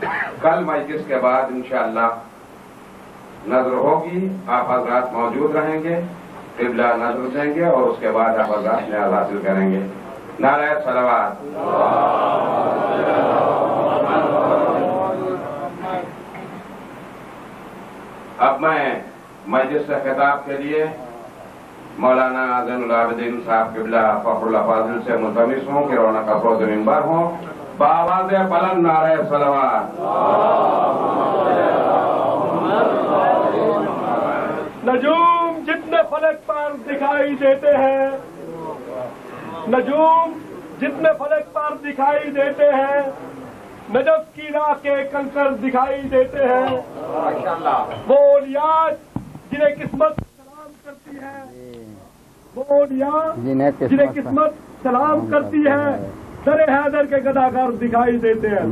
کل مجلس کے بعد انشاءاللہ نظر ہوگی، آپ حضرات موجود رہیں گے، قبلہ نظر دیں گے اور اس کے بعد آپ حضرات نیاز حاصل کریں گے۔ نعرہ صلوات۔ اب میں مجلس سے خطاب کے لیے مولانا زین العابدین صاحب قبلہ فخر اللہ فاضل سے ملتمس ہوں کہ رونق افروز منبر ہوں، بآواز بلند نعرہ صلوات۔ نجوم جتنے فلک پر دکھائی دیتے ہیں، نجوم جتنے فلک پر دکھائی دیتے ہیں، نجف کی راہ کے کنکر دکھائی دیتے ہیں، وہ اولیاء جنہیں قسمت سلام کرتی ہے، وہ اولیاء جنہیں قسمت سلام کرتی ہے، در حیدر کے گداگر دکھائی دیتے ہیں۔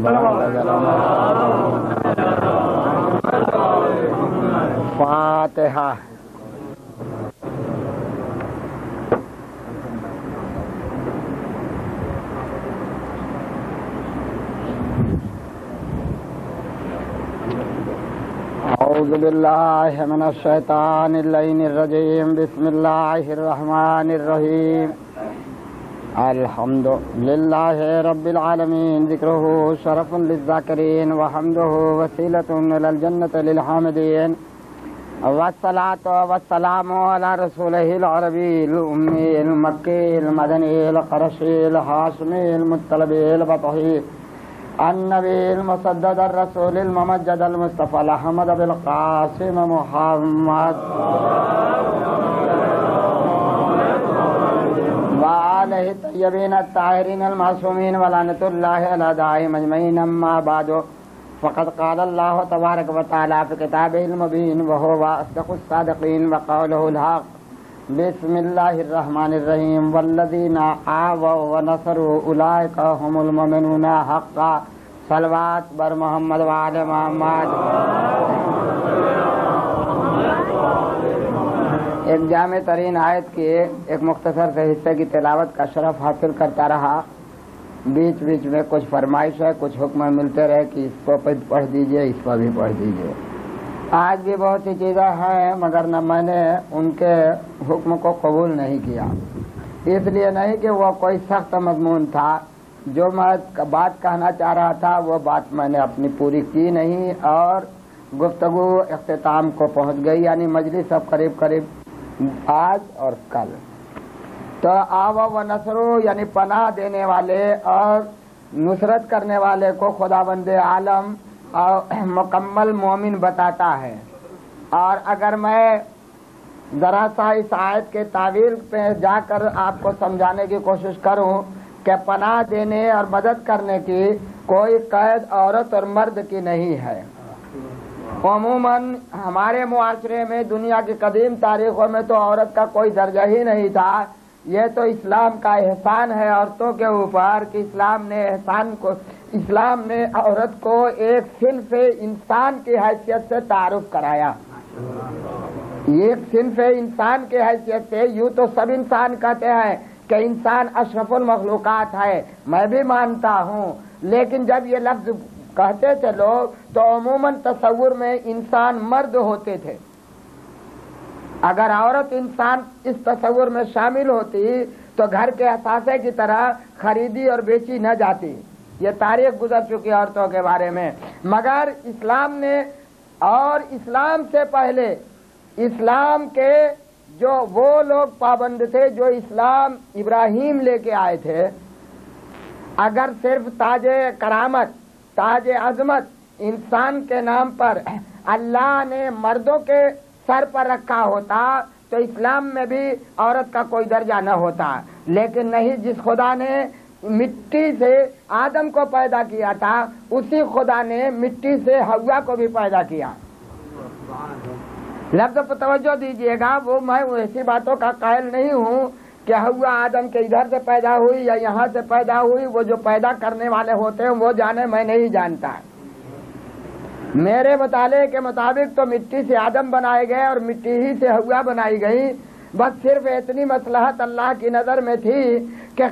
فاتحہ۔ اعوذ باللہ من الشیطان اللعین الرجیم، بسم اللہ الرحمن الرحیم، الحمد للہ رب العالمین، ذکرہ شرف للذاکرین وحمدہ وسیلۃ الی الجنۃ للحامدین، والصلاة والسلام علی رسولہ العربی الأمی المکی المدنی القرشی الہاشمی المطلبی البطحی النبی المسدد الرسول الممجد المصطفى الأحمد بالقاسم محمد وآلہ الطیبین الطاہرین المعصومین ولعنۃ اللہ علی اعدائہم اجمعین، اما بعد فقد قال اللہ تبارک وتعالی فی کتابہ المبین وہو اصدق الصادقین وقولہ الحق، بسم اللہ الرحمن الرحیم، والذین آووا ونصروا اولئک هم المؤمنون حقا، صلوات بر محمد وآل محمد۔ ایک جامع ترین آیت کے ایک مختصر سے حصے کی تلاوت کا شرف حاصل کرتا رہا، بیچ بیچ میں کچھ فرمائش ہے، کچھ حکم ملتے رہے کہ اس کو پڑھ دیجئے، اس کو بھی پڑھ دیجئے۔ آج بھی بہت سی چیزیں ہیں مگر نہ میں نے ان کے حکم کو قبول نہیں کیا، اس لیے نہیں کہ وہ کوئی سخت مضمون تھا، جو میں بات کہنا چاہ رہا تھا وہ بات میں نے اپنی پوری کی نہیں، اور گفتگو اختتام کو پہنچ گئی، یعنی مجلس اب قریب قریب آج اور کل۔ تو آوا و نصرو یعنی پناہ دینے والے اور نصرت کرنے والے کو خداوند عالم اور مکمل مومن بتاتا ہے۔ اور اگر میں ذرا سا اس آیت کے تعویل پہ جا کر آپ کو سمجھانے کی کوشش کروں کہ پناہ دینے اور مدد کرنے کی کوئی قید عورت اور مرد کی نہیں ہے۔ عموماً ہمارے معاشرے میں دنیا کی قدیم تاریخوں میں تو عورت کا کوئی درجہ ہی نہیں تھا، یہ تو اسلام کا احسان ہے عورتوں کے اوپر کہ اسلام نے عورت کو ایک صنف انسان کی حیثیت سے تعارف کرایا۔ ایک صنف انسان کی حیثیت سے، یوں تو سب انسان کہتے ہیں کہ انسان اشرف المخلوقات ہے، میں بھی مانتا ہوں، لیکن جب یہ لفظ کہتے تھے لوگ تو عموماً تصور میں انسان مرد ہوتے تھے۔ اگر عورت انسان اس تصور میں شامل ہوتی تو گھر کے اثاثے کی طرح خریدی اور بیچی نہ جاتی، یہ تاریخ گزر چکی عورتوں کے بارے میں۔ مگر اسلام نے، اور اسلام سے پہلے اسلام کے جو وہ لوگ پابند تھے جو اسلام ابراہیم لے کے آئے تھے، اگر صرف تاج کرامت، تاج عظمت انسان کے نام پر اللہ نے مردوں کے سر پر رکھا ہوتا تو اسلام میں بھی عورت کا کوئی درجہ نہ ہوتا، لیکن نہیں، جس خدا نے مٹی سے آدم کو پیدا کیا تھا اسی خدا نے مٹی سے حوا کو بھی پیدا کیا۔ لفظ پر توجہ دیجئے گا، وہ میں ایسی باتوں کا قائل نہیں ہوں کہ حوا آدم کے ادھر سے پیدا ہوئی یا یہاں سے پیدا ہوئی، وہ جو پیدا کرنے والے ہوتے ہیں وہ جانے، میں نہیں جانتا۔ میرے مطالعے کے مطابق تو مٹی سے آدم بنائے گئے اور مٹی ہی سے حوا بنائی گئی، بس صرف اتنی مصلحت اللہ کی نظر میں تھی کہ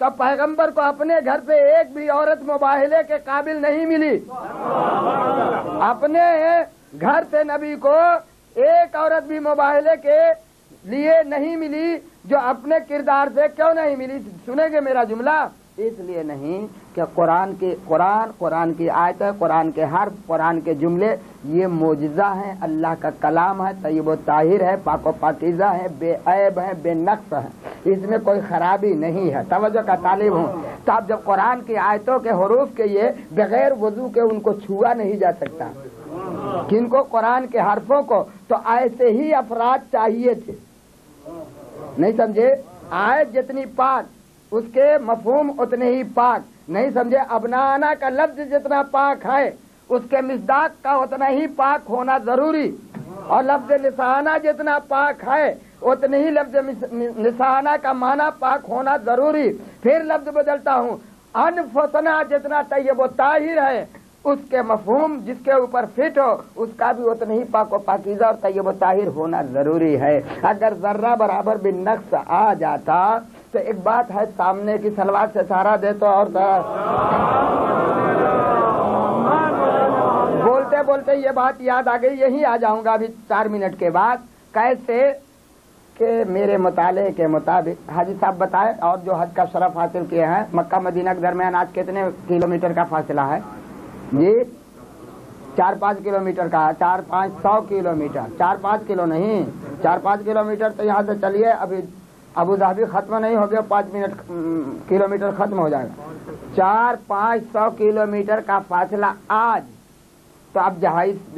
تو پیغمبر کو اپنے گھر پہ ایک بھی عورت مباہلے کے قابل نہیں ملی. اپنے گھر سے نبی کو ایک عورت بھی مباہلے کے لیے نہیں ملی. جو اپنے کردار سے کیوں نہیں ملی؟ سنیں گے میرا جملہ. اس لیے نہیں کہ قرآن کی آیت ہے، قرآن کے حرف، قرآن کے جملے یہ معجزہ ہیں، اللہ کا کلام ہے، طیب و طاہر ہے، پاک و پاکیزہ ہے، بے عیب ہے، بے نقص ہے، اس میں کوئی خرابی نہیں ہے. توجہ کا طالب ہوں. تو اب جب قرآن کی آیتوں کے حروف کے یہ بغیر وضو کے ان کو چھوا نہیں جا سکتا، کن کو؟ قرآن کے حرفوں کو. تو ایسے ہی افراد چاہیے تھے. نہیں سمجھے؟ آیت جتنی پاک اس کے مفہوم اتنے ہی پاک. نہیں سمجھے؟ ابنانا کا لفظ جتنا پاک ہے اس کے مصداق کا اتنا ہی پاک ہونا ضروری. اور لفظ لسانہ جتنا پاک ہے اتنے ہی لفظ لسانہ کا معنی پاک ہونا ضروری. پھر لفظ بدلتا ہوں، انفسنا جتنا طیب و طاہر ہے اس کے مفہوم جس کے اوپر فٹ ہو اس کا بھی اتنا ہی پاک و پاکیزہ اور طیب و طاہر ہونا ضروری ہے. اگر ذرہ برابر بھی نقص آ جاتا تو ایک بات ہے، سامنے کی سلوار سے سہارا دے تو اور بولتے بولتے یہ بات یاد آ گئی. یہی آ جاؤں گا ابھی 4 منٹ کے بعد. کیسے کہ میرے مطالعے کے مطابق حاجی صاحب بتائے، اور جو حج کا شرف حاصل کیے ہیں، مکہ مدینہ کے درمیان آج کتنے کلومیٹر کا فاصلہ ہے؟ جی 4-5 کلومیٹر کا ہے. 4-500 کلومیٹر. 4-5 کلو نہیں، 4-5 کلومیٹر تو یہاں سے چلیے. ابھی ابو ظہبی ختم نہیں ہو گیا، 5 منٹ کلومیٹر ختم ہو جائے گا. 400-500 کلومیٹر کا فاصلہ آج. تو اب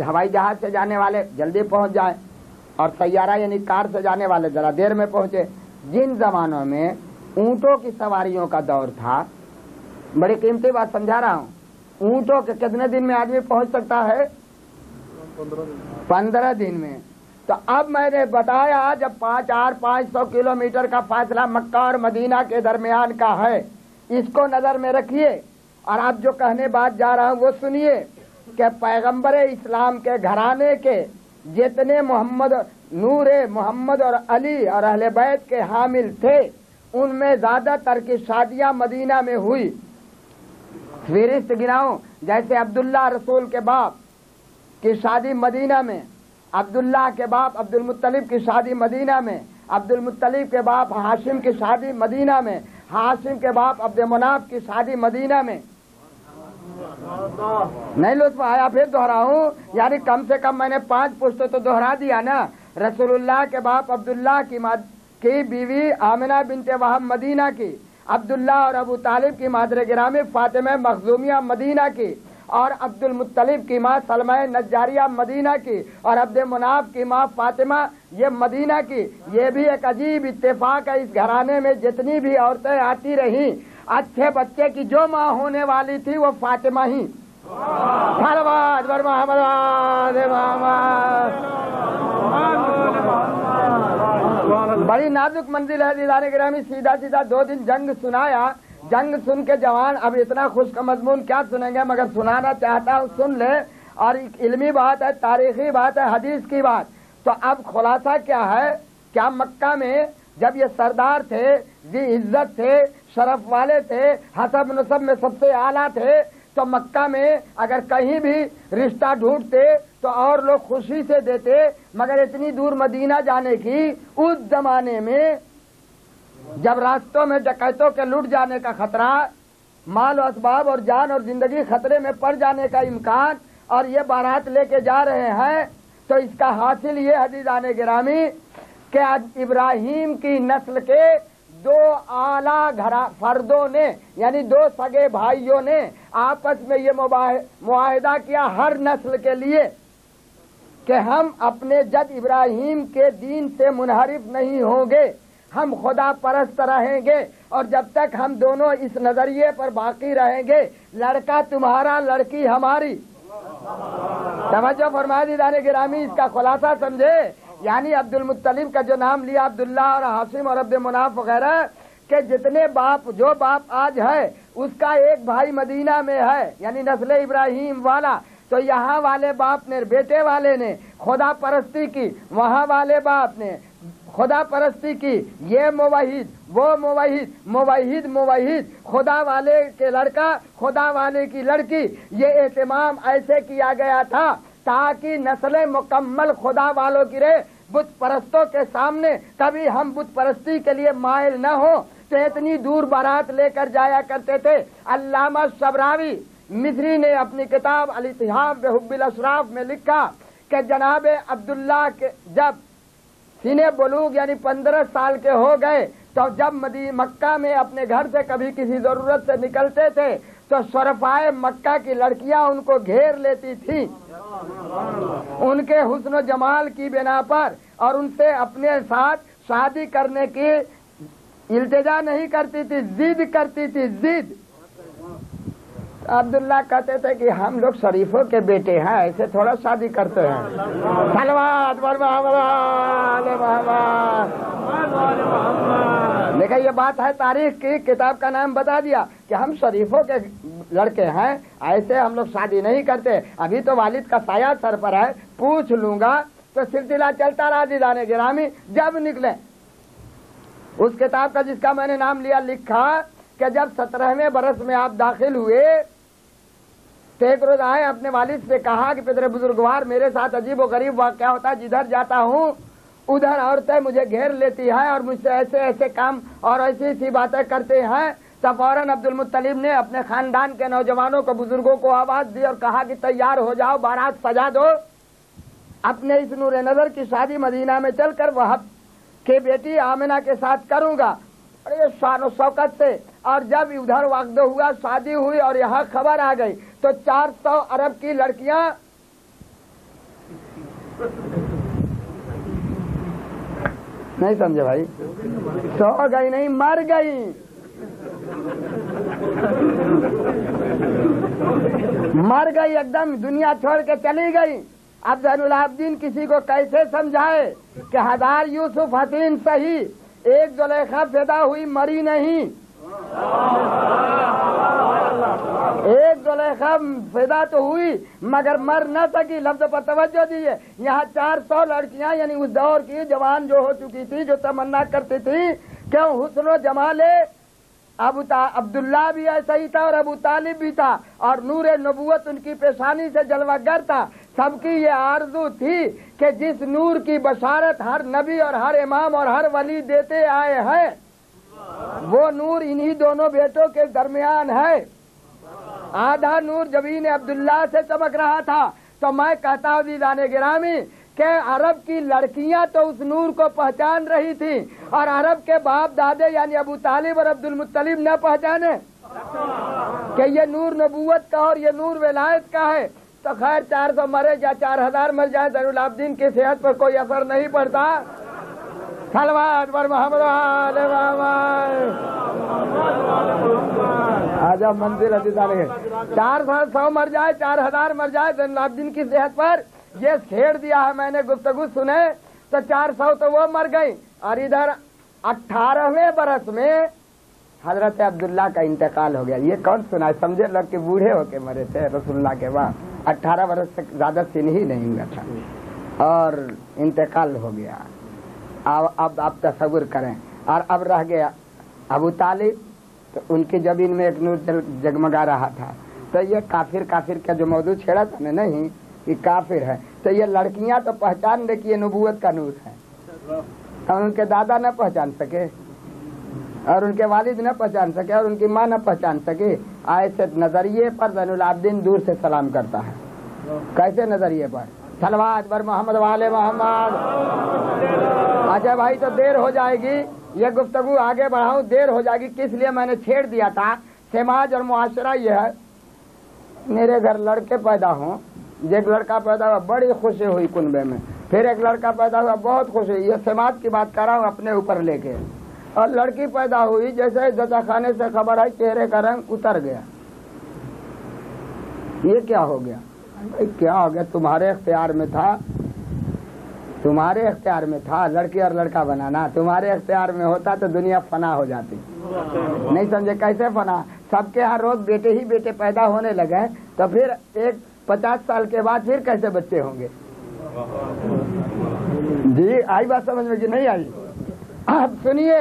ہوائی جہاز سے جانے والے جلدی پہنچ جائیں اور سیارہ یعنی کار سے جانے والے ذرا دیر میں پہنچے. جن زمانوں میں اونٹوں کی سواریوں کا دور تھا، بڑی قیمتی بات سمجھا رہا ہوں، اونٹوں کے کتنے دن میں آدمی پہنچ سکتا ہے؟ 15 دن میں. تو اب میں نے بتایا جب 400-500 کلومیٹر کا فاصلہ مکہ اور مدینہ کے درمیان کا ہے، اس کو نظر میں رکھیے. اور اب جو کہنے بات جا رہا ہوں وہ سنیے کہ پیغمبر اسلام کے گھرانے کے جتنے نور محمد اور علی اور اہل بیت کے حامل تھے ان میں زیادہ تر کی شادیاں مدینہ میں ہوئی. فہرست گناؤں، جیسے عبداللہ رسول کے باپ کی شادی مدینہ میں، عبداللہ کے باپ عبد المطلب کی شادی مدینہ میں، عبد المطلب کے باپ ہاشم کی شادی مدینہ میں، ہاشم کے باپ عبد مناف کی شادی مدینہ میں. نہیں لطف آیا؟ پھر دوہراؤں، یعنی کم سے کم میں نے 5 پشتوں تو دوہرا دیا نا. رسول اللہ کے باپ عبداللہ کی بیوی آمنہ بنت وہب مدینہ کی، عبداللہ اور ابو طالب کی مادر گرامی فاطمہ مخزومیہ مدینہ کی، اور عبد المطلب کی ماں سلمہ نجاریہ مدینہ کی، اور عبد مناف کی ماں فاطمہ یہ مدینہ کی. یہ بھی ایک عجیب اتفاق ہے. اس گھرانے میں جتنی بھی عورتیں آتی رہیں، اچھے بچے کی جو ماں ہونے والی تھی وہ فاطمہ ہی. بڑی نازک منزل ہے دیدار گرامی. سیدھا 2 دن جنگ سنایا. جنگ سن کے جوان اب اتنا خشک مضمون کیا سنیں گے، مگر سنانا چاہتا ہوں سن لے. اور علمی بات ہے، تاریخی بات ہے، حدیث کی بات. تو اب خلاصہ کیا ہے؟ کیا مکہ میں جب یہ سردار تھے، ذی عزت تھے، شرف والے تھے، حسب نسب میں سب سے اعلیٰ تھے، تو مکہ میں اگر کہیں بھی رشتہ ڈھونڈتے تو اور لوگ خوشی سے دیتے. مگر اتنی دور مدینہ جانے کی اس زمانے میں جب راستوں میں ڈکیتوں کے لٹ جانے کا خطرہ، مال و اسباب اور جان اور زندگی خطرے میں پڑ جانے کا امکان، اور یہ بارات لے کے جا رہے ہیں، تو اس کا حاصل یہ عزیزان گرامی کہ ابراہیم کی نسل کے 2 اعلیٰ فردوں نے، یعنی 2 سگے بھائیوں نے آپس میں یہ معاہدہ کیا ہر نسل کے لیے کہ ہم اپنے جد ابراہیم کے دین سے منحرف نہیں ہوں گے، ہم خدا پرست رہیں گے، اور جب تک ہم دونوں اس نظریے پر باقی رہیں گے، لڑکا تمہارا لڑکی ہماری. توجہ فرمائے دیدار گرامی. اس کا خلاصہ سمجھے. یعنی عبد المطلب کا جو نام لیا، عبداللہ اور ہاشم اور عبد مناف وغیرہ کہ جتنے باپ، جو باپ آج ہے اس کا ایک بھائی مدینہ میں ہے، یعنی نسل ابراہیم والا. تو یہاں والے باپ نے، بیٹے والے نے خدا پرستی کی، وہاں والے باپ نے خدا پرستی کی. یہ موحد وہ موحد خدا والے کے لڑکا خدا والے کی لڑکی، یہ اہتمام ایسے کیا گیا تھا تاکہ نسل مکمل خدا والوں کی رہے، بت پرستوں کے سامنے کبھی ہم بت پرستی کے لیے مائل نہ ہو تو اتنی دور بارات لے کر جایا کرتے تھے۔ علامہ شبراوی مصری نے اپنی کتاب الاتحاف بحب الاشراف میں لکھا کہ جناب عبداللہ کے جب سینے بلوغ یعنی 15 سال کے ہو گئے تو جب مکہ میں اپنے گھر سے کبھی کسی ضرورت سے نکلتے تھے تو شرفائے مکہ کی لڑکیاں ان کو گھیر لیتی تھی ان کے حسن و جمال کی بنا پر، اور ان سے اپنے ساتھ شادی کرنے کی التجا نہیں کرتی تھی، ضد کرتی تھی، ضد۔ عبداللہ کہتے تھے کہ ہم لوگ شریفوں کے بیٹے ہیں، ایسے تھوڑا شادی کرتے ہیں۔ دیکھیں یہ بات ہے تاریخ کی، کتاب کا نام بتا دیا کہ ہم شریفوں کے لڑکے ہیں، ایسے ہم لوگ شادی نہیں کرتے۔ ابھی تو والد کا سایہ سر پر ہے، پوچھ لوں گا تو سلسلہ چلتا رہا۔ دیدان گرامی جب نکلے اس کتاب کا جس کا میں نے نام لیا، لکھا کہ جب 17ویں برس میں آپ داخل ہوئے تو ایک روز آئے، اپنے والد سے کہا کہ پدر بزرگوار میرے ساتھ عجیب و غریب واقعہ ہوتا ہے، جدھر جاتا ہوں ادھر عورتیں مجھے گھیر لیتی ہیں اور مجھ سے ایسے ایسے کام اور ایسی ایسی باتیں کرتے ہیں۔ تو فوراً عبد المطلب نے اپنے خاندان کے نوجوانوں کو بزرگوں کو آواز دی اور کہا کہ تیار ہو جاؤ، بارات سجا دو، اپنے اس نور نظر کی شادی مدینہ میں چل کر وہب کی بیٹی آمنہ کے ساتھ کروں گا، بڑے شان و شوکت سے۔ اور جب ادھر وقت ہوا، شادی ہوئی اور یہاں خبر آ گئی تو 400 عرب کی لڑکیاں نہیں سمجھے بھائی، سو گئی نہیں مر گئی، مر گئی، ایک دم دنیا چھوڑ کے چلی گئی۔ اب زین العابدین کسی کو کیسے سمجھائے کہ 1000 یوسف حسین سہی، ایک زلیخا فدا ہوئی مری نہیں، ایک زلیخا فدا تو ہوئی مگر مر نہ سکی۔ لفظ پر توجہ دیجیے، یہاں 400 لڑکیاں یعنی اس دور کی جوان جو ہو چکی تھی، جو تمنا کرتی تھی کہ حسن و جمال عبداللہ بھی ایسا ہی تھا اور ابو طالب بھی تھا، اور نور نبوت ان کی پیشانی سے جلوہ گر تھا۔ سب کی یہ آرزو تھی کہ جس نور کی بشارت ہر نبی اور ہر امام اور ہر ولی دیتے آئے ہیں، وہ نور انہی دونوں بیٹوں کے درمیان ہے۔ آدھا نور جبین عبداللہ سے چمک رہا تھا۔ تو میں کہتا ہوں دیدان گرامی کہ عرب کی لڑکیاں تو اس نور کو پہچان رہی تھی، اور عرب کے باپ دادے یعنی ابو طالب اور عبد المطلب نہ پہچانے کہ یہ نور نبوت کا اور یہ نور ولایت کا ہے۔ تو خیر 400 مرے یا 4000 مر جائے، زین العابدین کی صحت پر کوئی اثر نہیں پڑتا۔ صلوات پر محمد آل محمد۔ آجا منزل عزیزان، 400 مر جائے 4000 مر جائے، زین العابدین کی صحت پر یہ چھیڑ دیا ہے میں نے، گفتگو سنے تو 400 تو وہ مر گئی، اور ادھر 18ویں برس میں حضرت عبداللہ کا انتقال ہو گیا۔ یہ کون سنا ہے؟ سمجھے لوگ کہ بوڑھے ہو کے مرے تھے رسول اللہ کے بعد، 18 برس تک زیادہ سن ہی نہیں ہوا تھا اور انتقال ہو گیا۔ اب آپ تصور کریں، اور اب رہ گیا ابو طالب، تو ان کی جبین میں ایک نور جگمگا رہا تھا۔ تو یہ کافر کا جو موضوع چھیڑا تھا نہیں کہ کافر ہے، تو یہ لڑکیاں تو پہچان دے کہ یہ نبوت کا نور ہے، اور ان کے دادا نہ پہچان سکے اور ان کے والد نہ پہچان سکے اور ان کی ماں نہ پہچان سکے۔ ایسے نظریے پر زین العابدین دور سے سلام کرتا ہے۔ کیسے نظریے پر؟ صلوات پر محمد والے محمد۔ اچھا بھائی تو دیر ہو جائے گی، یہ گفتگو آگے بڑھاؤں، دیر ہو جائے گی، کس لیے میں نے چھیڑ دیا تھا۔ سماج اور معاشرہ یہ ہے، میرے گھر لڑکے پیدا ہوں، ایک لڑکا پیدا ہوا بڑی خوشی ہوئی کنبے میں، پھر ایک لڑکا پیدا ہوا بہت خوش ہوئی، یہ سماج کی بات کر رہا ہوں اپنے اوپر لے کے، اور لڑکی پیدا ہوئی جیسے زچہ خانے سے خبر آئی چہرے کا رنگ اتر گیا۔ یہ کیا ہو گیا؟ بھائی کیا ہو گیا؟ تمہارے اختیار میں تھا، تمہارے اختیار میں تھا لڑکی اور لڑکا بنانا، تمہارے اختیار میں ہوتا تو دنیا فنا ہو جاتی۔ نہیں سمجھے کیسے فنا؟ سب کے ہر روز بیٹے ہی بیٹے پیدا ہونے لگے تو پھر ایک 50 سال کے بعد پھر کیسے بچے ہوں گے؟ جی آئی بات سمجھ میں کہ نہیں آئی؟ اب سنیے،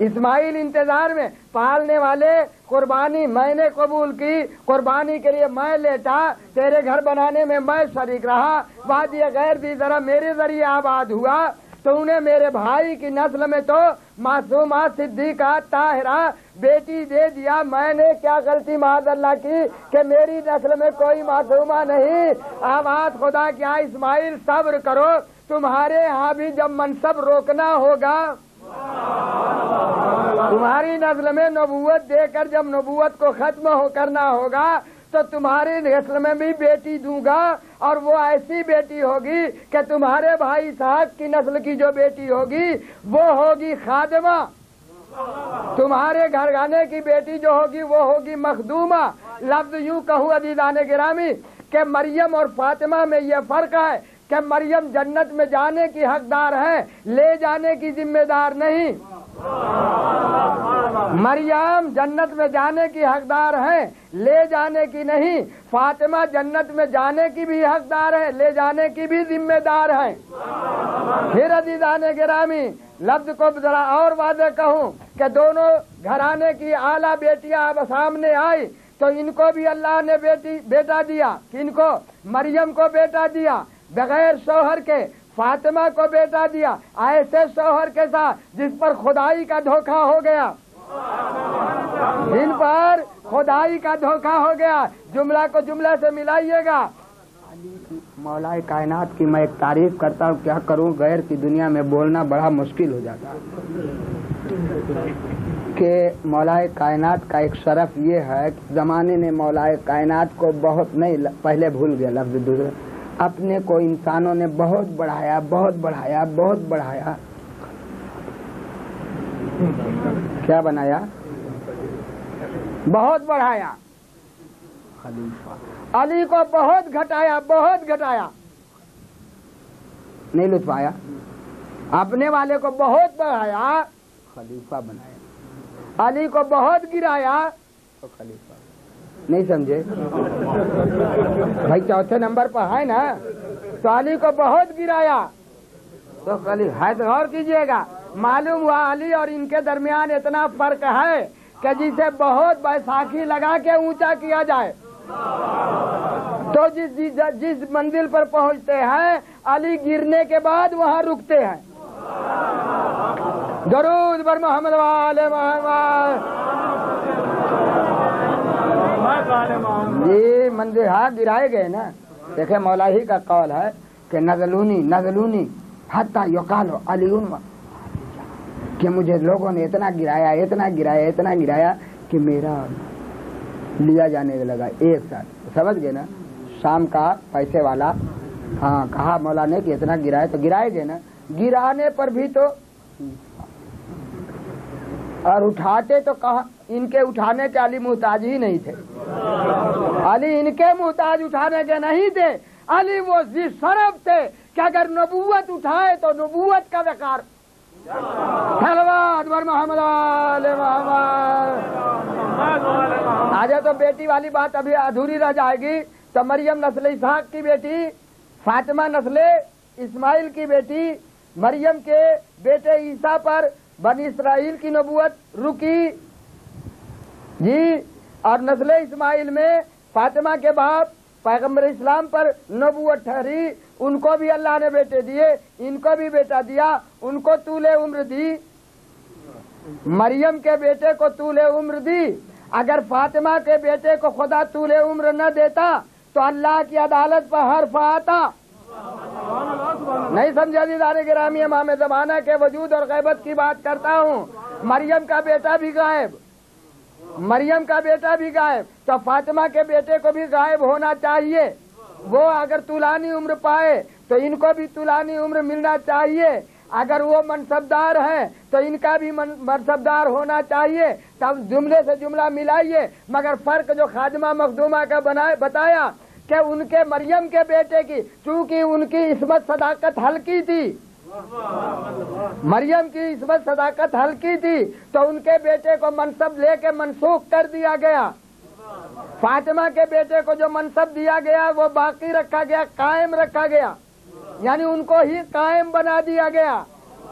اسماعیل انتظار میں، پالنے والے قربانی میں نے قبول کی، قربانی کے لیے میں لیٹا، تیرے گھر بنانے میں میں شریک رہا، وادی غیر دی ذرا میرے ذریعے آباد ہوا، تو انہیں میرے بھائی کی نسل میں تو معصومہ صدیقہ طاہرہ بیٹی دے دیا، میں نے کیا غلطی معاذ اللہ کی کہ میری نسل میں کوئی معصومہ نہیں؟ آواز خدا کیا اسماعیل صبر کرو، تمہارے ہاں بھی جب منصب روکنا ہوگا، تمہاری نسل میں نبوت دے کر جب نبوت کو ختم کرنا ہوگا تو تمہاری نسل میں بھی بیٹی دوں گا، اور وہ ایسی بیٹی ہوگی کہ تمہارے بھائی اسحاق کی نسل کی جو بیٹی ہوگی وہ ہوگی خادمہ، تمہارے گھر گانے کی بیٹی جو ہوگی وہ ہوگی مخدومہ۔ لفظ یوں کہوں عزیزان گرامی کہ مریم اور فاطمہ میں یہ فرق ہے کہ مریم جنت میں جانے کی حقدار ہے، لے جانے کی ذمہ دار نہیں۔ مریم جنت میں جانے کی حقدار ہے، لے جانے کی نہیں۔ فاطمہ جنت میں جانے کی بھی حقدار ہے، لے جانے کی بھی ذمہ دار ہے۔ پھر عزیزان گرامی لفظ کو ذرا اور واضح کہوں کہ دونوں گھرانے کی اعلیٰ بیٹیاں اب سامنے آئی تو ان کو بھی اللہ نے بیٹا دیا، کن کو؟ مریم کو بیٹا دیا بغیر شوہر کے، فاطمہ کو بیٹا دیا ایسے شوہر کے ساتھ جس پر خدائی کا دھوکہ ہو گیا، جن پر خدائی کا دھوکہ ہو گیا۔ جملہ کو جملہ سے ملائیے گا۔ مولا کائنات کی میں ایک تعریف کرتا ہوں، کیا کروں، غیر کی دنیا میں بولنا بڑا مشکل ہو جاتا کہ مولا کائنات کا ایک شرف یہ ہے کہ زمانے نے مولا کائنات کو بہت نہیں، پہلے بھول گیا لفظ دوسرا، اپنے کو انسانوں نے بہت بڑھایا، بہت بڑھایا، بہت بڑھایا۔ کیا بنایا؟ بہت بڑھایا۔ خلیفہ علی کو بہت گھٹایا، بہت گھٹایا، نہیں لطف آیا؟ اپنے والے کو بہت بڑھایا، خلیفہ بنایا۔ علی کو بہت گرایا تو خلیفہ، نہیں سمجھے بھائی؟ چوتھے نمبر پر ہے نا، تو علی کو بہت گرایا تو خلیفہ ہے۔ تو غور کیجئے گا، معلوم ہوا علی اور ان کے درمیان اتنا فرق ہے کہ جسے بہت بیساکھی لگا کے اونچا کیا جائے تو جس منزل پر پہنچتے ہیں علی گرنے کے بعد وہاں رکتے ہیں۔ درود بر محمد و آل محمد۔ جی منزل ہاں گرائے گئے نا، دیکھیں مولا ہی کا قول ہے کہ نزلونی حتی یقال علی، کہ مجھے لوگوں نے اتنا گرایا، اتنا گرایا، اتنا گرایا کہ میرا لیا جانے لگا ایک ساتھ، سمجھ گئے نا؟ شام کا پیسے والا، ہاں کہا مولا نے کہ اتنا گرایا تو گرائے گئے نا، گرانے پر بھی تو اور اٹھاتے تو کہا ان کے اٹھانے کے علی محتاج ہی نہیں تھے، علی ان کے محتاج اٹھانے کے نہیں تھے، علی وہ شرف تھے کہ اگر نبوت اٹھائے تو نبوت کا وقار۔ صلوات بر محمد آل محمد۔ آجا تو بیٹی والی بات ابھی ادھوری رہ جائے گی، تو مریم نسل اسحاق کی بیٹی، فاطمہ نسل اسماعیل کی بیٹی، مریم کے بیٹے عیسیٰ پر بنی اسرائیل کی نبوت رکی جی، اور نسل اسماعیل میں فاطمہ کے باپ پیغمبر اسلام پر نبوت ٹھہری، ان کو بھی اللہ نے بیٹے دیے، ان کو بھی بیٹا دیا، ان کو طول عمر دی، مریم کے بیٹے کو طول عمر دی۔ اگر فاطمہ کے بیٹے کو خدا طول عمر نہ دیتا تو اللہ کی عدالت پر حرف آتا۔ نہیں سمجھا عزیزان گرامی، امام زمانہ کے وجود اور غیبت کی بات کرتا ہوں۔ مریم کا بیٹا بھی غائب، مریم کا بیٹا بھی غائب، تو فاطمہ کے بیٹے کو بھی غائب ہونا چاہیے۔ وہ اگر طولانی عمر پائے تو ان کو بھی طولانی عمر ملنا چاہیے، اگر وہ منصبدار ہے تو ان کا بھی منصبدار ہونا چاہیے۔ تب جملے سے جملہ ملائیے، مگر فرق جو خادمہ مخدومہ کا بتایا کہ ان کے مریم کے بیٹے کی، چونکہ ان کی عصمت صداقت ہلکی تھی، مریم کی عصمت صداقت ہلکی تھی، تو ان کے بیٹے کو منصب لے کے منسوخ کر دیا گیا۔ فاطمہ کے بیٹے کو جو منصب دیا گیا وہ باقی رکھا گیا، قائم رکھا گیا، یعنی ان کو ہی قائم بنا دیا گیا۔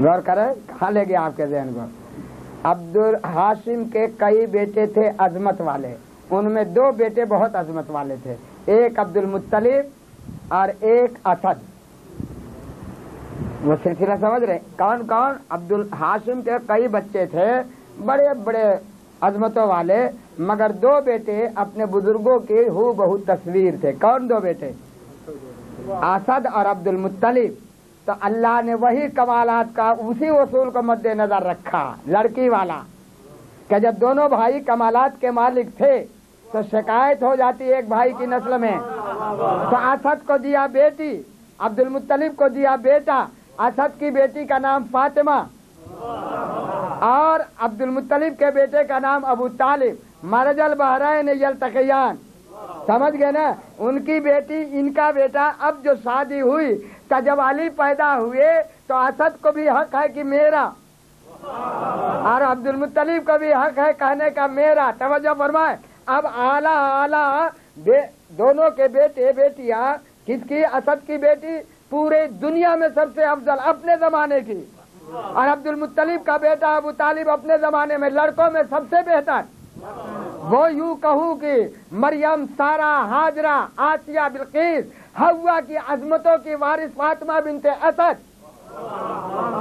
غور کریں, کھا لے گی آپ کے ذہن کو. عبدال ہاشم کے کئی بیٹے تھے عظمت والے, ان میں 2 بیٹے بہت عظمت والے تھے, ایک عبد المطلب اور ایک اسد. وہ سلسلہ سمجھ رہے کون کون؟ عبد الہاشم کے کئی بچے تھے بڑے بڑے عظمتوں والے, مگر 2 بیٹے اپنے بزرگوں کی ہو بہو تصویر تھے. کون 2 بیٹے؟ اسد اور عبد المطلب. تو اللہ نے وہی کمالات کا اسی اصول کو مد نظر رکھا لڑکی والا, کہ جب دونوں بھائی کمالات کے مالک تھے تو شکایت ہو جاتی ایک بھائی کی نسل میں. تو اسد کو دیا بیٹی, عبد المطلب کو دیا بیٹا. اسد کی بیٹی کا نام فاطمہ اور عبد المطلب کے بیٹے کا نام ابو طالب. مرج البحرین یلتقیان, سمجھ گئے نا؟ ان کی بیٹی ان کا بیٹا. اب جو شادی ہوئی تو جب علی پیدا ہوئے تو اسد کو بھی حق ہے کہ میرا, اور عبد المطلب کو بھی حق ہے کہنے کا میرا. توجہ فرمائے. اب اعلیٰ دونوں کے بیٹے بیٹیاں. کس کی؟ اسد کی بیٹی پورے دنیا میں سب سے افضل اپنے زمانے کی, اور عبد المطلب کا بیٹا ابو طالب اپنے زمانے میں لڑکوں میں سب سے بہتر. وہ یوں کہوں کہ مریم, سارہ, ہاجرہ, آسیہ, بلقیس, حوا کی عظمتوں کی وارث فاطمہ بنت اسد.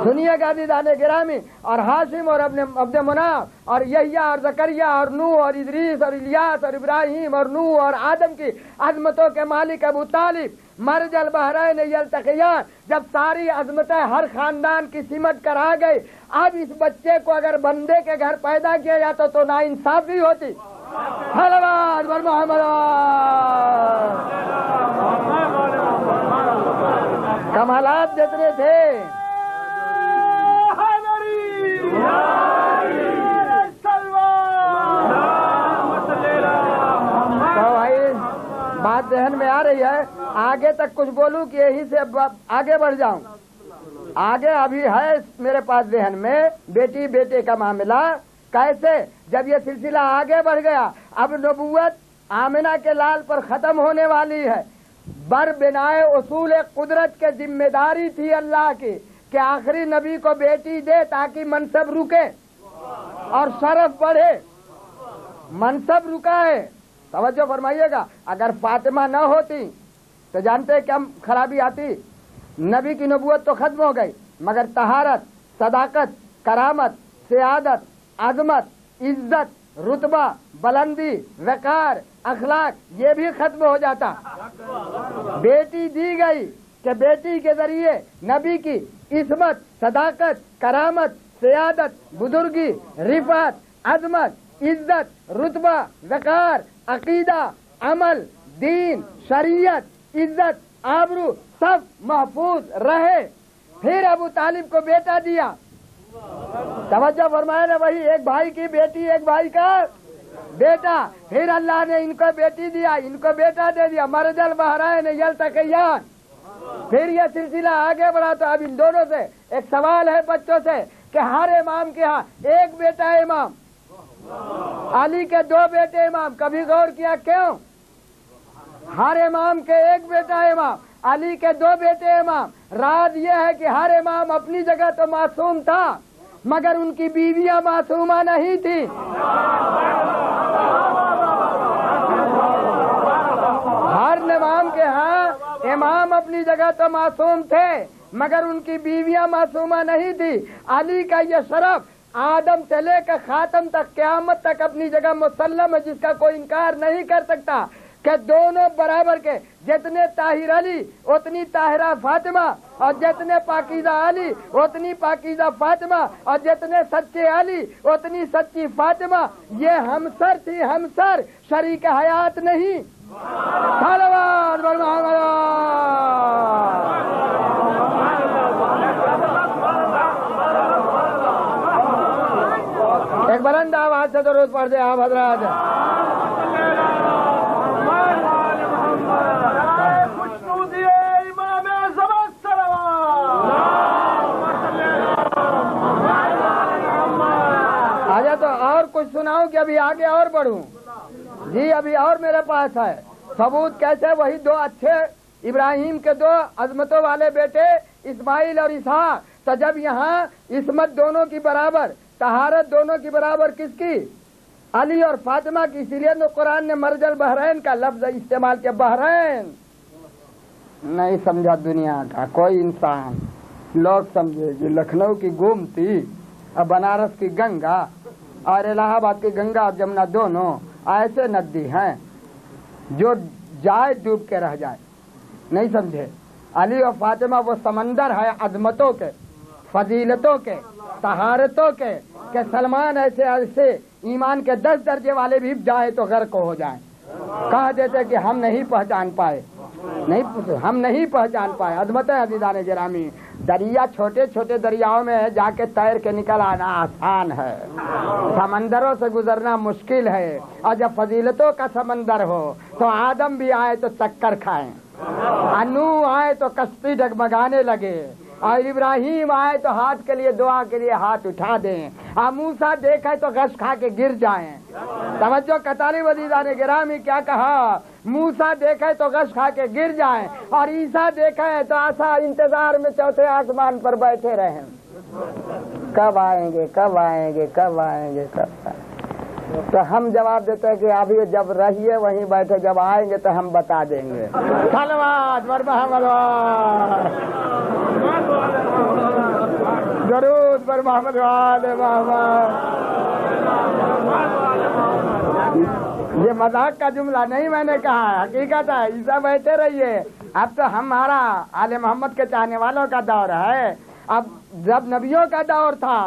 سنیے گا عزیزان گرامی. اور ہاشم اور عبد مناف اور یحییٰ اور زکریا اور نوح اور ادریس اور الیاس اور ابراہیم اور نوح اور آدم کی عظمتوں کے مالک ابو طالب. مرج البحرین یلتقیان. جب ساری عظمتیں ہر خاندان کی سمٹ کر آ گئی, اب اس بچے کو اگر بندے کے گھر پیدا کیا جاتا تو ناانصافی ہوتی. محمد کمالات جتنے تھے تو بھائی بات ذہن میں آ رہی ہے. آگے تک کچھ بولوں کہ یہی سے آگے بڑھ جاؤں؟ آگے ابھی ہے میرے پاس ذہن میں بیٹی بیٹے کا معاملہ. کیسے؟ جب یہ سلسلہ آگے بڑھ گیا, اب نبوت آمنہ کے لال پر ختم ہونے والی ہے. بر بنائے اصول قدرت کے ذمہ داری تھی اللہ کی کہ آخری نبی کو بیٹی دے تاکہ منصب رکے اور شرف بڑھے. منصب رکا ہے. توجہ فرمائیے گا. اگر فاطمہ نہ ہوتی تو جانتے کیا خرابی آتی؟ نبی کی نبوت تو ختم ہو گئی, مگر طہارت, صداقت, کرامت, سیادت, عظمت, عزت, رتبہ, بلندی, وقار, اخلاق یہ بھی ختم ہو جاتا. بیٹی دی گئی کہ بیٹی کے ذریعے نبی کی عصمت, صداقت, کرامت, سیادت, بزرگی, رفعت, عظمت, عزت, رتبہ, وقار, عقیدہ, عمل, دین, شریعت, عزت, آبرو سب محفوظ رہے. پھر ابو طالب کو بیٹا دیا. توجہ فرمایا نا, وہی ایک بھائی کی بیٹی ایک بھائی کا بیٹا. پھر اللہ نے ان کو بیٹی دیا, ان کو بیٹا دے دیا. مرج البحرین یلتقیان. پھر یہ سلسلہ آگے بڑھا تو اب ان دونوں سے ایک سوال ہے بچوں سے کہ ہر امام کے ہاں ایک بیٹا امام, علی کے 2 بیٹے امام. کبھی غور کیا کیوں؟ ہر امام کے ایک بیٹا امام, علی کے 2 بیٹے امام. راز یہ ہے کہ ہر امام اپنی جگہ تو معصوم تھا, مگر ان کی بیویاں معصومہ نہیں تھی. ہر امام کے ہاں امام اپنی جگہ تو معصوم تھے, مگر ان کی بیویاں معصومہ نہیں تھی. علی کا یہ شرف آدم سے لے کر خاتم تک قیامت تک اپنی جگہ مسلم ہے, جس کا کوئی انکار نہیں کر سکتا کہ دونوں برابر کے. جتنے طاہر علی اتنی طاہرہ فاطمہ, اور جتنے پاکیزہ علی اتنی پاکیزہ فاطمہ, اور جتنے سچے علی اتنی سچی فاطمہ. یہ ہمسر تھی, ہمسر, شریک حیات نہیں. ایک بلند آواز سے درود پڑھ دے آپ حضرات. آجا تو اور کچھ سناؤں کہ ابھی آگے اور بڑھوں؟ جی ابھی اور میرے پاس ہے ثبوت. کیسے؟ وہی 2 اچھے ابراہیم کے 2 عظمتوں والے بیٹے اسماعیل اور اسحاق. تو جب یہاں عصمت دونوں کی برابر، طہارت دونوں کی برابر کس کی؟ علی اور فاطمہ کی، اسی لیے تو قرآن نے مرج البحرین کا لفظ استعمال کیا، بحرین۔ نہیں سمجھا دنیا کا کوئی انسان، لوگ سمجھے کہ لکھنؤ کی گومتی اور بنارس کی گنگا اور الہ آباد کی گنگا اور جمنا دونوں ایسے ندی ہیں جو جائے ڈوب کے رہ جائے، نہیں سمجھے؟ علی اور فاطمہ وہ سمندر ہے عظمتوں کے، فضیلتوں کے، طہارتوں کے، کہ سلمان ایسے ایسے ایمان کے 10 درجے والے بھی جائے تو غرق ہو جائیں۔ کہہ دیتے کہ ہم نہیں پہچان پائے، ہم نہیں پہچان پائے۔ عظمت عزیزان گرامی، دریا چھوٹے چھوٹے دریاؤں میں جا کے تیر کے نکل آنا آسان ہے، سمندروں سے گزرنا مشکل ہے، اور جب فضیلتوں کا سمندر ہو تو آدم بھی آئے تو چکر کھائیں، نوح آئے تو کشتی ڈگمگانے لگے، اور ابراہیم آئے تو ہاتھ کے لیے دعا کے لیے ہاتھ اٹھا دیں، اور موسیٰ دیکھے تو غش کھا کے گر جائیں۔ توجہ کتاری عزیزان گرامی، کیا کہا؟ موسیٰ دیکھے تو غش کھا کے گر جائیں، اور عیسیٰ دیکھے تو آسا انتظار میں چوتھے آسمان پر بیٹھے رہیں، کب آئیں گے کب آئیں گے کب آئیں گے کب آئیں گے؟ تو ہم جواب دیتے ہیں کہ ابھی جب رہیے وہیں بیٹھے، جب آئیں گے تو ہم بتا دیں گے۔ صلوات بر محمد، درود بر محمد وآل محمد۔ یہ مذاق کا جملہ نہیں میں نے کہا ہے، حقیقت ہے۔ عیسیٰ بیٹھے رہیے، اب تو ہمارا آل محمد کے چاہنے والوں کا دور ہے۔ اب جب نبیوں کا دور تھا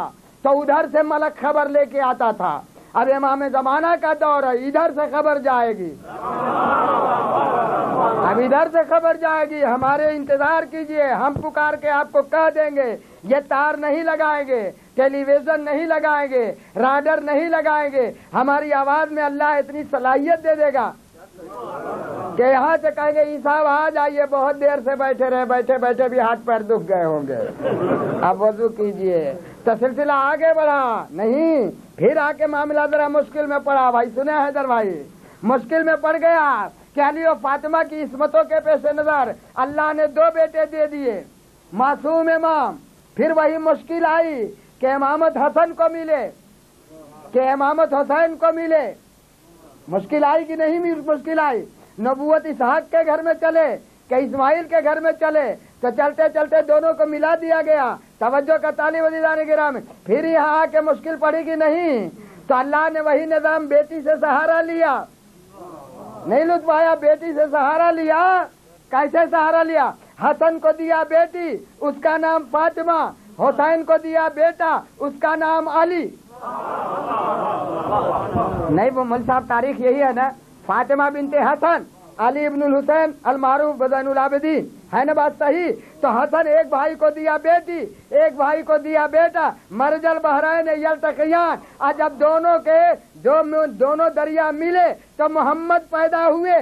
تو ادھر سے ملک خبر لے کے آتا تھا، اب امام زمانہ کا دور ہے، ادھر سے خبر جائے گی، اب ادھر سے خبر جائے گی۔ ہمارے انتظار کیجئے، ہم پکار کے آپ کو کہہ دیں گے۔ یہ تار نہیں لگائیں گے، ٹیلی ویژن نہیں لگائیں گے، راڈر نہیں لگائیں گے، ہماری آواز میں اللہ اتنی صلاحیت دے دے گا کہ یہاں سے کہیں گے عیسیٰ آ جائیے، بہت دیر سے بیٹھے رہے، بیٹھے بیٹھے بھی ہاتھ پیر دکھ گئے ہوں گے، اب وضو کیجئے۔ تو سلسلہ آگے بڑھا نہیں، پھر آ کے معاملہ ذرا مشکل میں پڑا۔ بھائی سنے حیدر بھائی، مشکل میں پڑ گیا کہ علی و فاطمہ کی عصمتوں کے پیش نظر اللہ نے 2 بیٹے دے دیے، معصوم امام۔ پھر وہی مشکل آئی کہ امامت حسن کو ملے، کہ امامت حسین کو ملے۔ مشکل آئی کہ نہیں مشکل آئی؟ نبوت اسحاق کے گھر میں چلے کہ اسماعیل کے گھر میں چلے، تو چلتے چلتے دونوں کو ملا دیا گیا۔ توجہ کا طالب عزیزان گرامی، پھر یہاں آ کے مشکل پڑی کہ نہیں؟ تو اللہ نے وہی نظام بیٹی سے سہارا لیا، نہیں لطف آیا؟ بیٹی سے سہارا لیا، کیسے سہارا لیا؟ حسن کو دیا بیٹی، اس کا نام فاطمہ، حسین کو دیا بیٹا، اس کا نام علی۔ نہیں وہ مول صاحب تاریخ یہی ہے نا، فاطمہ بنت حسن، علی ابن الحسین المعروف بزین العابدین، ہے نا بات صحیح؟ تو حسن ایک بھائی کو دیا بیٹی، ایک بھائی کو دیا بیٹا، مرج البحرین یلتقیان۔ آج جب دونوں کے دونوں دریا ملے تو محمد پیدا ہوئے۔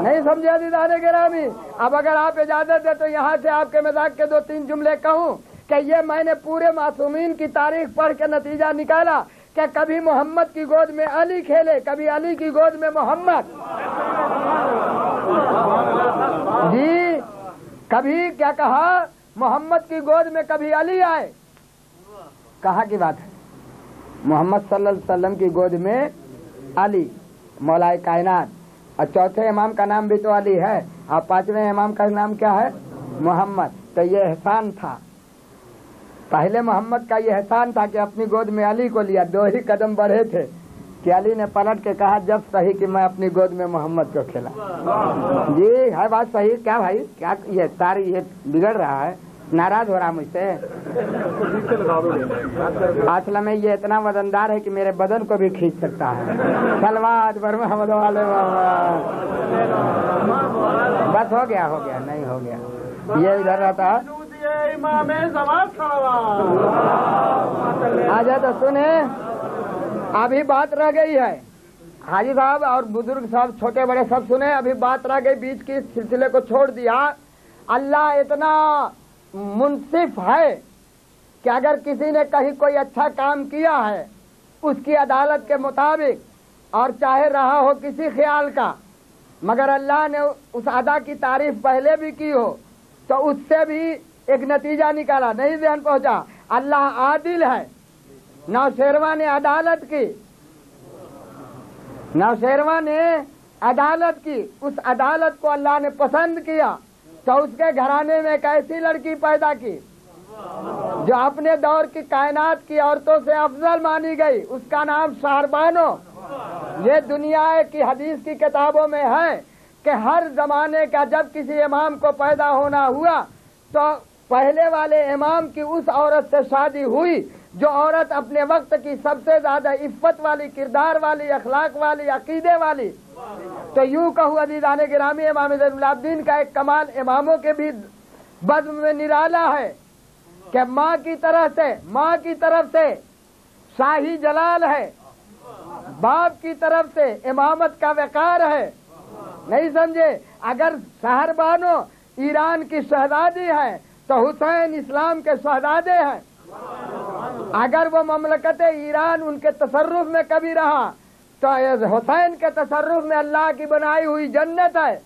نہیں سمجھے عزیزان گرامی؟ اب اگر آپ اجازت دیں تو یہاں سے آپ کے مزاق کے 2-3 جملے کہوں کہ یہ میں نے پورے معصومین کی تاریخ پڑھ کے نتیجہ نکالا کہ کبھی محمد کی گود میں علی کھیلے، کبھی علی کی گود میں محمد، جی کبھی کیا کہا، محمد کی گود میں کبھی علی آئے۔ کہاں کی بات ہے؟ محمد صلی اللہ علیہ وسلم کی گود میں علی مولا کائنات، اور چوتھے امام کا نام بھی تو علی ہے، اور 5ویں امام کا نام کیا ہے؟ محمد۔ تو یہ احسان تھا، پہلے محمد کا یہ احسان تھا کہ اپنی گود میں علی کو لیا۔ 2 ہی قدم بڑھے تھے کہ علی نے پلٹ کے کہا جب صحیح کہ میں اپنی گود میں محمد کو کھلا۔ جی ہے بات صحیح؟ کیا بھائی، کیا یہ ساری یہ بگڑ رہا ہے، ناراض ہو رہا مجھ سے؟ اصل میں یہ اتنا وزندار ہے کہ میرے بدن کو بھی کھینچ سکتا ہے۔ صلوات بر محمد والے بس ہو گیا نہیں ہو گیا، یہ ادھر رہتا امام زمان آجا تو سنے، ابھی بات رہ گئی ہے، حاجی صاحب اور بزرگ صاحب چھوٹے بڑے سب سنے، ابھی بات رہ گئی، بیچ کی سلسلے کو چھوڑ دیا۔ اللہ اتنا منصف ہے کہ اگر کسی نے کہیں کوئی اچھا کام کیا ہے اس کی عدالت کے مطابق، اور چاہے رہا ہو کسی خیال کا، مگر اللہ نے اس ادا کی تعریف پہلے بھی کی ہو تو اس سے بھی ایک نتیجہ نکالا, نہیں ذہن پہنچا. اللہ عادل ہے. نوشیروان نے عدالت کی, نوشیروان نے عدالت کی, اس عدالت کو اللہ نے پسند کیا تو اس کے گھرانے میں ایک ایسی لڑکی پیدا کی جو اپنے دور کی کائنات کی عورتوں سے افضل مانی گئی. اس کا نام شہربانو. یہ دنیا کی حدیث کی کتابوں میں ہے کہ ہر زمانے کا جب کسی امام کو پیدا ہونا ہوا تو پہلے والے امام کی اس عورت سے شادی ہوئی جو عورت اپنے وقت کی سب سے زیادہ عفت والی, کردار والی, اخلاق والی, عقیدے والی. تو یوں کہوں عزیزان گرامی, امام زین العابدین کا ایک کمال اماموں کے بھی بزم میں نرالا ہے کہ ماں کی طرف سے شاہی جلال ہے, باپ کی طرف سے امامت کا وقار ہے. نہیں سمجھے؟ اگر شہربانو ایران کی شہزادی ہے تو حسین اسلام کے شہزادے ہیں. اگر وہ مملکت ایران ان کے تصرف میں کبھی رہا تو حسین کے تصرف میں اللہ کی بنائی ہوئی جنت ہے.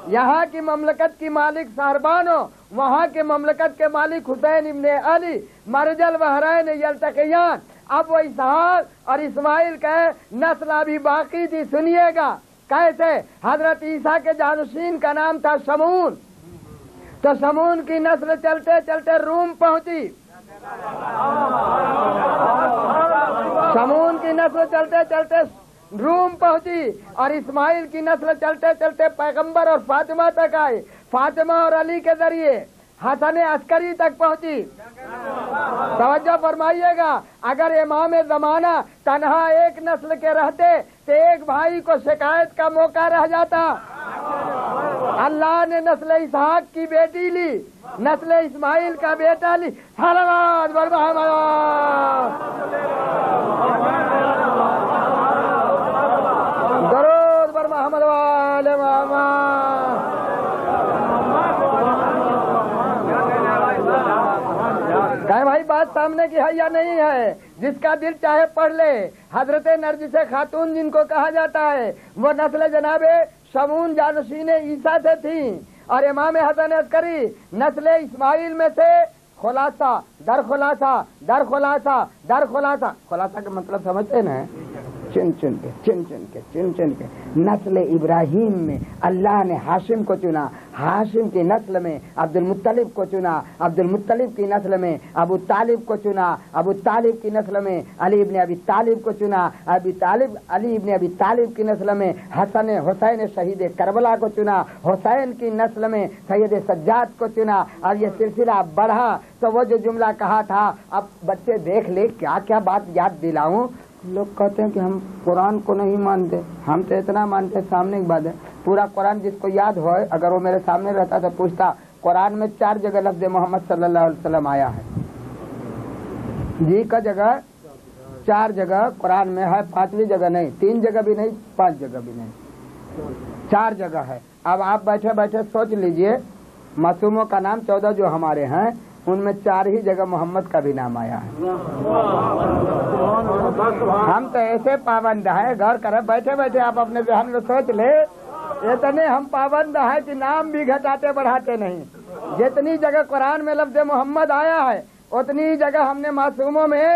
یہاں کی مملکت کی مالک شہربانو, وہاں کے مملکت کے مالک حسین ابن علی, مرج البحرین یلتقیان. اب وہ اسحاق اور اسماعیل کا نسل ابھی باقی تھی. سنیے گا کیسے. حضرت عیسیٰ کے جانشین کا نام تھا شمون, تو شمون کی نسل چلتے چلتے روم پہنچی. شمون کی نسل چلتے چلتے روم پہنچی اور اسماعیل کی نسل چلتے چلتے پیغمبر اور فاطمہ تک آئے. فاطمہ اور علی کے ذریعے حسن عسکری تک پہنچی. توجہ فرمائیے گا, اگر امام زمانہ تنہا ایک نسل کے رہتے تو ایک بھائی کو شکایت کا موقع رہ جاتا. اللہ نے نسل اسحاق کی بیٹی لی, نسل اسماعیل کا بیٹا لی. صلوات بر محمد, درود بر محمد وآل محمد. کہ بھائی بات سامنے کی ہے یا نہیں ہے؟ جس کا دل چاہے پڑھ لے. حضرت نرجس خاتون جن کو کہا جاتا ہے وہ نسل جناب شمون جانشین عیسیٰ سے تھیں, اور امام حسن عسکری نسل اسماعیل میں سے خلاصہ در خلاصہ در خلاصہ در خلاصہ. خلاصہ کا مطلب سمجھتے نا, چن چن کے نسل ابراہیم میں اللہ نے ہاشم کو چنا, ہاشم کی نسل میں عبد المطلب کو چنا, عبد المطلب کی نسل میں ابو طالب کو چنا, ابو طالب کی نسل میں علی ابن ابی طالب کو چنا, علی ابن ابی طالب کی نسل میں حسین شہید کربلا کو چنا, حسین کی نسل میں سید سجاد کو چنا. اور یہ سلسلہ بڑھا تو وہ جو جملہ کہا تھا, اب بچے دیکھ لے کیا کیا بات یاد دلاؤں. لوگ کہتے ہیں کہ ہم قرآن کو نہیں مانتے, ہم تو اتنا مانتے. سامنے کی بات ہے, پورا قرآن جس کو یاد ہو, اگر وہ میرے سامنے رہتا تو پوچھتا قرآن میں 4 جگہ لفظ محمد صلی اللہ علیہ وسلم آیا ہے. جی کا جگہ 4 جگہ قرآن میں ہے, 5ویں جگہ نہیں, 3 جگہ بھی نہیں, 5 جگہ بھی نہیں, 4 جگہ ہے. اب آپ بیٹھے بیٹھے سوچ لیجئے, معصوموں کا نام 14 جو ہمارے ہیں ان میں 4 ہی جگہ محمد کا بھی نام آیا ہے. ہم تو ایسے پابند ہیں, غور کریں, بیٹھے بیٹھے آپ اپنے ذہن میں سوچ لے, اتنے ہم پابند ہیں کہ نام بھی گھٹاتے بڑھاتے نہیں. جتنی جگہ قرآن میں لفظ محمد آیا ہے اتنی جگہ ہم نے معصوموں میں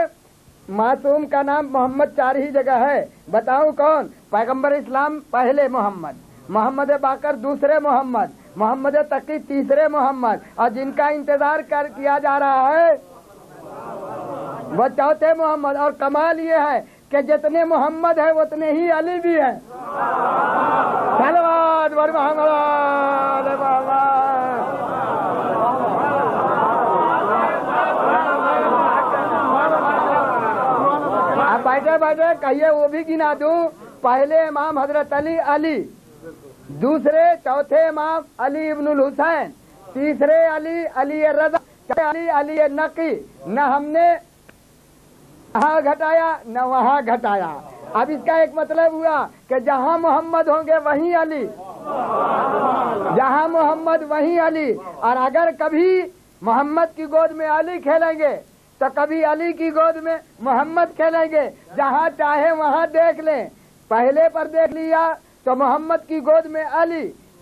معصوم کا نام محمد 4 ہی جگہ ہے. بتاؤں کون؟ پیغمبر اسلام پہلے محمد, محمد باقر دوسرے محمد, محمد تقی تیسرے محمد, اور جن کا انتظار کیا جا رہا ہے وہ 4تھے محمد. اور کمال یہ ہے کہ جتنے محمد ہیں اتنے ہی علی بھی ہیں. صلوات بر محمد آل محمد. آپ بیٹھے بیٹھے کہیے وہ بھی گنا دوں. پہلے امام حضرت علی, دوسرے چوتھے امام علی ابن الحسین, تیسرے علی رضا, علی نقی. نہ ہم نے یہاں گھٹایا نہ وہاں گھٹایا. اب اس کا ایک مطلب ہوا کہ جہاں محمد ہوں گے وہیں علی, جہاں محمد وہیں علی. اور اگر کبھی محمد کی گود میں علی کھیلیں گے تو کبھی علی کی گود میں محمد کھیلیں گے. جہاں چاہے وہاں دیکھ لیں. پہلے پر دیکھ لیا تو محمد کی گود میں علی,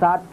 7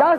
10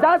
10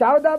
14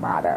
12,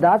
10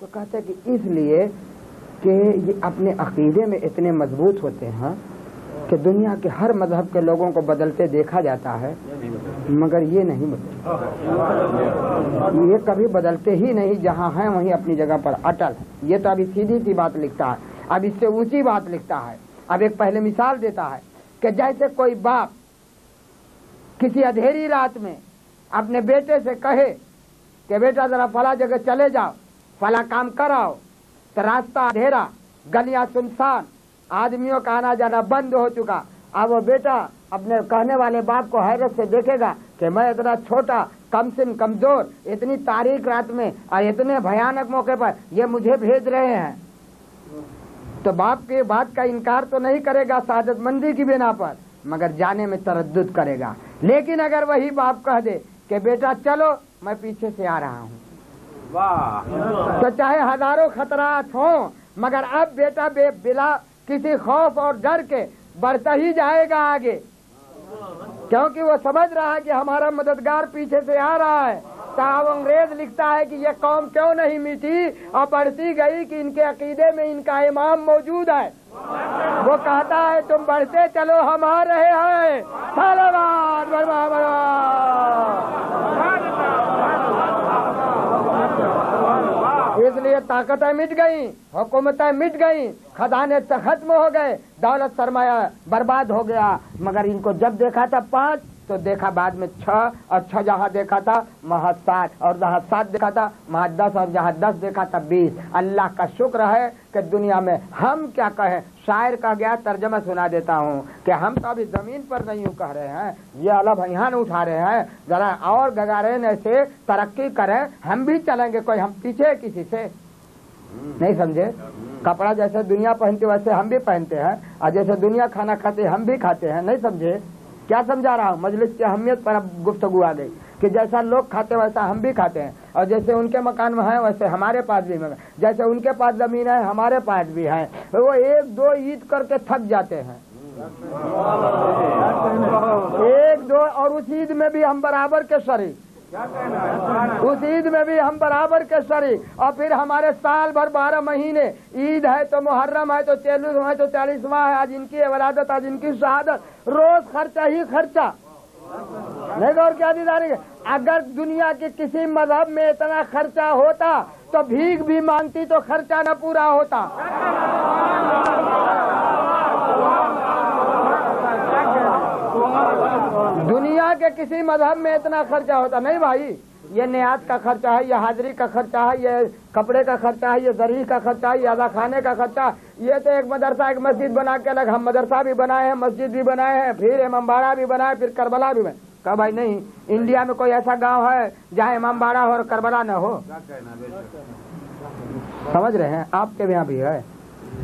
تو کہتے ہیں کہ اس لیے کہ یہ اپنے عقیدے میں اتنے مضبوط ہوتے ہیں کہ دنیا کے ہر مذہب کے لوگوں کو بدلتے دیکھا جاتا ہے مگر یہ نہیں بدلتے، یہ کبھی بدلتے ہی نہیں، جہاں ہیں وہیں اپنی جگہ پر اٹل ہے۔ یہ تو ابھی سیدھی سی بات لکھتا ہے، اب اس سے اونچی بات لکھتا ہے۔ اب ایک پہلے مثال دیتا ہے کہ جیسے کوئی باپ کسی اندھیری رات میں اپنے بیٹے سے کہے کہ بیٹا ذرا فلاں جگہ چلے جاؤ، فلاں کام کراؤ، تو راستہ اندھیرا، گلیاں سنسان، آدمیوں کا آنا جانا بند ہو چکا۔ اب وہ بیٹا اپنے کہنے والے باپ کو حیرت سے دیکھے گا کہ میں اتنا چھوٹا، کم سن، کمزور، اتنی تاریک رات میں اور اتنے بھیانک موقع پر یہ مجھے بھیج رہے ہیں، تو باپ کی بات کا انکار تو نہیں کرے گا سعادت مندی کی بنا پر، مگر جانے میں تردد کرے گا۔ لیکن اگر وہی باپ کہہ دے کہ بیٹا چلو میں پیچھے سے آ رہا ہوں، تو چاہے ہزاروں خطرات ہوں مگر اب بیٹا بلا کسی خوف اور ڈر کے بڑھتا ہی جائے گا آگے، کیونکہ وہ سمجھ رہا ہے کہ ہمارا مددگار پیچھے سے آ رہا ہے۔ صاحب انگریز لکھتا ہے کہ یہ قوم کیوں نہیں میٹھی اور بڑھتی گئی کہ ان کے عقیدے میں ان کا امام موجود ہے۔ وہ کہتا ہے تم بڑھتے چلو ہم آ رہے ہیں، سلامات اس لیے طاقتیں مٹ گئیں، حکومتیں مٹ گئیں، خزانے ختم ہو گئے، دولت سرمایہ برباد ہو گیا، مگر ان کو جب دیکھا تھا 5 تو دیکھا بعد میں 6، اور 6 جہاں دیکھا تھا وہاں 7، اور جہاں 7 دیکھا تھا وہاں 10، اور جہاں 10 دیکھا تھا 20۔ اللہ کا شکر ہے کہ دنیا میں ہم کیا کہیں، شاعر کا گیا ترجمہ سنا دیتا ہوں کہ ہم تو ابھی زمین پر نہیں ہوں کہہ رہے ہیں، یہ الگ یہاں اٹھا رہے ہیں، ذرا اور گگارین ایسے ترقی کریں ہم بھی چلیں گے، کوئی ہم پیچھے کسی سے نہیں سمجھے۔ کپڑا جیسے دنیا پہنتے ویسے ہم بھی پہنتے ہیں، اور جیسے دنیا کھانا کھاتے ہم بھی کھاتے ہیں، نہیں سمجھے۔ کیا سمجھا رہا ہوں، مجلس کی اہمیت پر اب گفتگو آ گئی کہ جیسا لوگ کھاتے ویسا ہم بھی کھاتے ہیں، اور جیسے ان کے مکان میں ہیں ویسے ہمارے پاس بھی مکان، جیسے ان کے پاس زمین ہے ہمارے پاس بھی ہے، وہ 1-2 عید کر کے تھک جاتے ہیں، 1-2، اور اس عید میں بھی ہم برابر کے شریک، اس عید میں بھی ہم برابر کے شریک، اور پھر ہمارے سال بھر 12 مہینے، عید ہے تو محرم ہے تو 40 ہے تو 40واں ہے، آج ان کی ولادت، آج ان کی شہادت، روز خرچہ ہی خرچہ، نہیں غور کیا دیداری۔ اگر دنیا کے کسی مذہب میں اتنا خرچہ ہوتا تو بھیک بھی مانگتی تو خرچہ نہ پورا ہوتا۔ دنیا کے کسی مذہب میں اتنا خرچہ ہوتا نہیں بھائی، یہ نیات کا خرچہ ہے، یہ حاضری کا خرچہ ہے، یہ کپڑے کا خرچہ ہے، یہ زرعی کا خرچہ ہے، یہ ادا خانے کا خرچہ، یہ تو ایک مدرسہ ایک مسجد بنا کے الگ، ہم مدرسہ بھی بنائے ہیں، مسجد بھی بنائے ہیں، پھر امام باڑہ بھی بنائے، پھر کربلا بھی بنائے۔ کہا بھائی نہیں، انڈیا میں کوئی ایسا گاؤں ہے جہاں امام باڑہ ہو اور کربلا نہ ہو؟ سمجھ رہے ہیں، آپ کے یہاں بھی ہے۔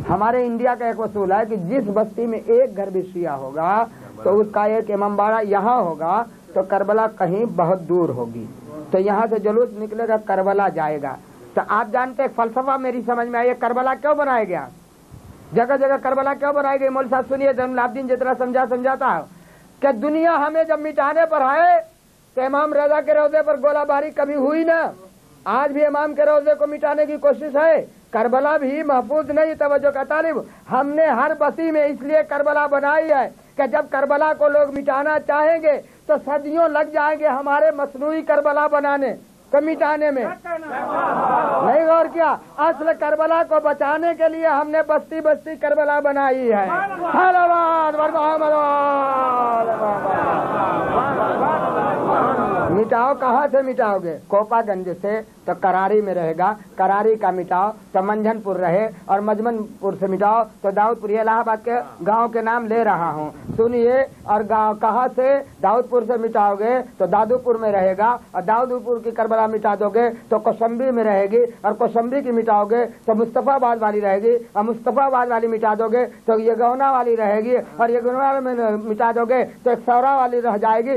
ہمارے انڈیا کا ایک اصول ہے کہ جس بستی میں ایک گھر بھی شیعہ ہوگا تو اس کا ایک امام باڑہ یہاں ہوگا تو کربلا کہیں بہت دور ہوگی، تو یہاں سے جلوس نکلے گا کربلا جائے گا۔ تو آپ جانتے ایک فلسفہ میری سمجھ میں آئی، کربلا کیوں بنایا گیا، جگہ جگہ کربلا کیوں بنائی گئی؟ مول صاحب سنیے، زین العابدین جتنا سمجھاتا ہے کہ دنیا ہمیں جب مٹانے پر آئے تو امام رضا کے روضے پر گولہ باری کبھی ہوئی نا، آج بھی امام کے روضے کو مٹانے کی کوشش ہے، کربلا بھی محفوظ نہیں۔ توجہ کا طالب، ہم نے ہر بستی میں اس لیے کربلا بنائی ہے کہ جب کربلا کو لوگ مٹانا چاہیں گے تو صدیوں لگ جائیں گے ہمارے مصنوعی کربلا بنانے کو مٹانے میں، نہیں غور کیا؟ اصل کربلا کو بچانے کے لیے ہم نے بستی بستی کربلا بنائی ہے۔ مٹاؤ کہاں سے مٹاؤ گے؟ کوپا گنج سے تو کراری میں رہے گا، کراری کا مٹاؤ تو منجھن پور رہے، اور مجمن پور سے مٹاؤ تو داؤد پور، الہ آباد کے گاؤں کے نام لے رہا ہوں سنیے، اور گاؤں کہاں سے داؤد پور سے مٹاؤ گے تو دادو پور میں رہے گا، اور داؤد پور کی کربلا مٹا دو گے تو کوشمبی میں رہے گی، اور کوشمبی کی مٹاؤ گے تو مصطفیٰ آباد والی رہے گی، اور مصطفیٰ آباد والی مٹا دو گے تو یگونا والی رہے گی، اور یگونا میں مٹا دو گے تو ایک سورا والی رہ جائے گی۔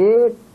1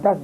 10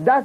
10